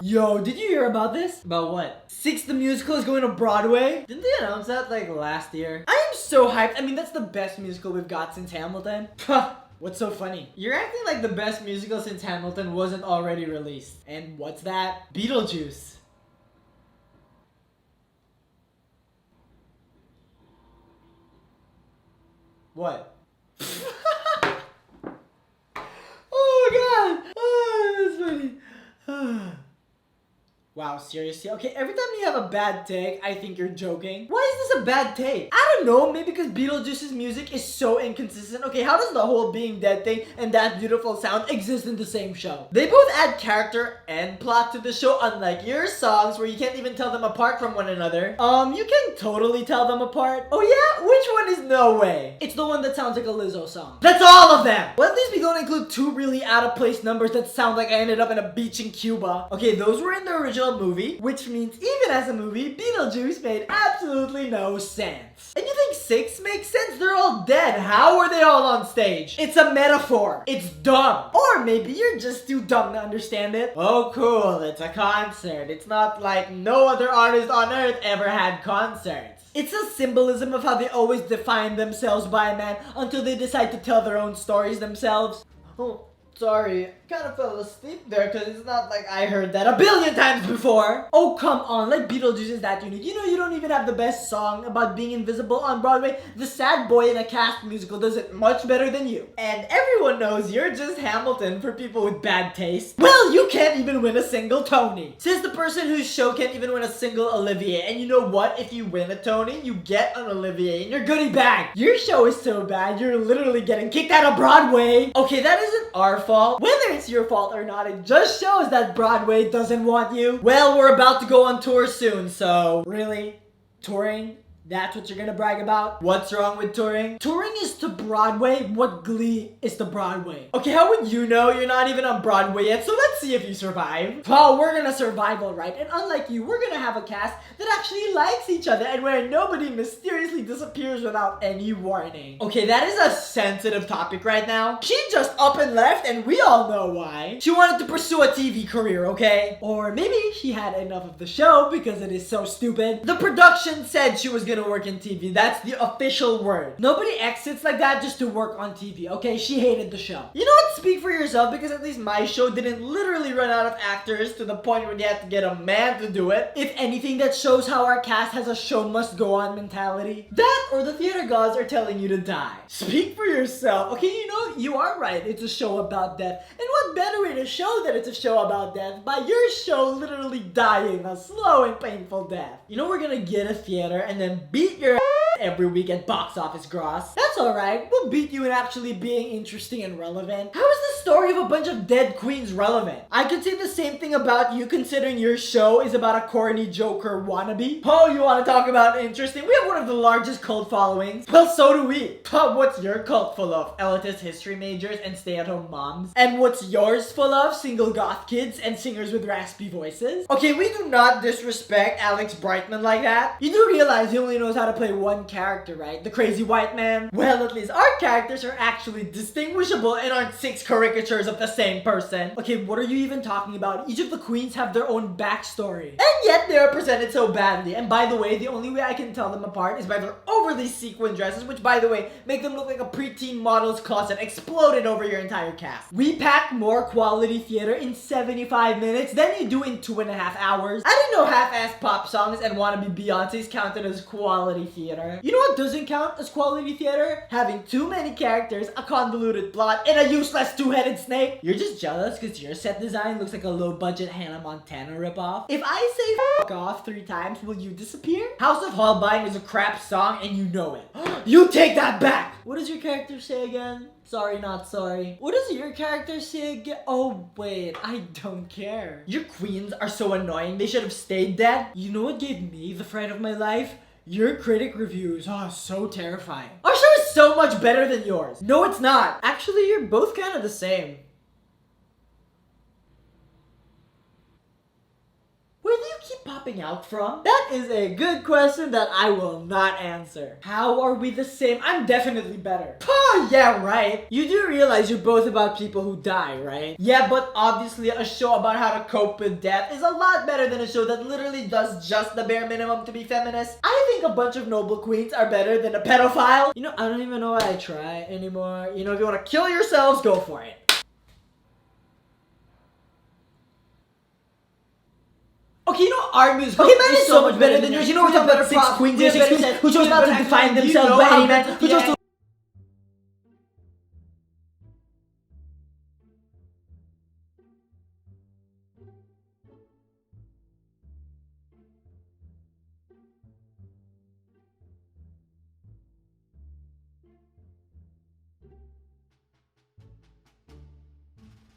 Yo, did you hear about this? About what? Six the musical is going to Broadway? Didn't they announce that like last year? I am so hyped. I mean, that's the best musical we've got since Hamilton. What's so funny? You're acting like the best musical since Hamilton wasn't already released. And what's that? Beetlejuice. What? Oh god! Oh, that's funny. Wow, seriously? Okay, every time you have a bad take, I think you're joking. Why is this a bad take? I don't know, maybe because Beetlejuice's music is so inconsistent. Okay, how does the whole being dead thing and that beautiful sound exist in the same show? They both add character and plot to the show, unlike your songs where you can't even tell them apart from one another. You can totally tell them apart. Oh yeah? Which one is no way? It's the one that sounds like a Lizzo song. That's all of them! Well, at least we don't include two really out of place numbers that sound like I ended up in a beach in Cuba. Okay, those were in the original movie, which means even as a movie, Beetlejuice made absolutely no sense. And you think Six makes sense? They're all dead. How are they all on stage? It's a metaphor. It's dumb. Or maybe you're just too dumb to understand it. Oh cool, it's a concert. It's not like no other artist on earth ever had concerts. It's a symbolism of how they always define themselves by a man until they decide to tell their own stories themselves. Oh, sorry, kind of fell asleep there because it's not like I heard that a billion times before. Oh, come on, like Beetlejuice is that unique. You know you don't even have the best song about being invisible on Broadway. The sad boy in a cast musical does it much better than you. And everyone knows you're just Hamilton for people with bad taste. Well, you can't even win a single Tony. Says the person whose show can't even win a single Olivier. And you know what? If you win a Tony, you get an Olivier in your goodie bag. Your show is so bad, you're literally getting kicked out of Broadway. Okay, that isn't our fault. Whether it's your fault or not, it just shows that Broadway doesn't want you. Well, we're about to go on tour soon, so really? Touring? That's what you're gonna brag about? What's wrong with touring? Touring is to Broadway what Glee is to Broadway. Okay, how would you know? You're not even on Broadway yet, so let's see if you survive. Well, we're gonna survive alright, and unlike you, we're gonna have a cast that actually likes each other and where nobody mysteriously disappears without any warning. Okay, that is a sensitive topic right now. She just up and left, and we all know why. She wanted to pursue a TV career, okay? Or maybe she had enough of the show because it is so stupid. The production said she was gonna work in TV. That's the official word. Nobody exits like that just to work on TV, okay? She hated the show. You know what? Speak for yourself, because at least my show didn't literally run out of actors to the point where you had to get a man to do it. If anything, that shows how our cast has a show must go on mentality. That or the theater gods are telling you to die. Speak for yourself. Okay, you know, you are right. It's a show about death. And what better way to show that it's a show about death by your show literally dying a slow and painful death. You know, we're gonna get a theater and then beat your every week at box office gross. That's alright. We'll beat you in actually being interesting and relevant. How is the story of a bunch of dead queens relevant? I could say the same thing about you considering your show is about a corny Joker wannabe. Oh, you want to talk about interesting? We have one of the largest cult followings. Well, so do we. But what's your cult full of? Elitist history majors and stay-at-home moms? And what's yours full of? Single goth kids and singers with raspy voices? Okay, we do not disrespect Alex Brightman like that. You do realize he only knows how to play one character, right? The crazy white man. Well, at least our characters are actually distinguishable and aren't six caricatures of the same person. Okay, what are you even talking about? Each of the queens have their own backstory. And yet they are presented so badly. And by the way, the only way I can tell them apart is by their overly sequined dresses, which by the way, make them look like a preteen model's closet exploded over your entire cast. We packed more quality theater in 75 minutes than you do in 2.5 hours. I didn't know half-ass pop songs and wannabe Beyonce's counted as quality theater. You know what doesn't count as quality theater? Having too many characters, a convoluted plot, and a useless two-headed snake. You're just jealous because your set design looks like a low-budget Hannah Montana ripoff. If I say f*** off 3 times, will you disappear? House of Holbein is a crap song and you know it. You take that back! What does your character say again? Sorry, not sorry. What does your character say again? Oh, wait, I don't care. Your queens are so annoying, they should have stayed dead. You know what gave me the fright of my life? Your critic reviews. Oh, so terrifying. Our show is so much better than yours. No, it's not. Actually, you're both kind of the same. Where do you keep popping out from? That is a good question that I will not answer. How are we the same? I'm definitely better. Oh, yeah, right. You do realize you're both about people who die, right? Yeah, but obviously a show about how to cope with death is a lot better than a show that literally does just the bare minimum to be feminist. I think a bunch of noble queens are better than a pedophile. You know, I don't even know why I try anymore. You know, if you want to kill yourselves, go for it. Okay, you know our music is so much better than yours. You know we're talking about six queens here, six queens who chose not to define themselves by any man, who chose to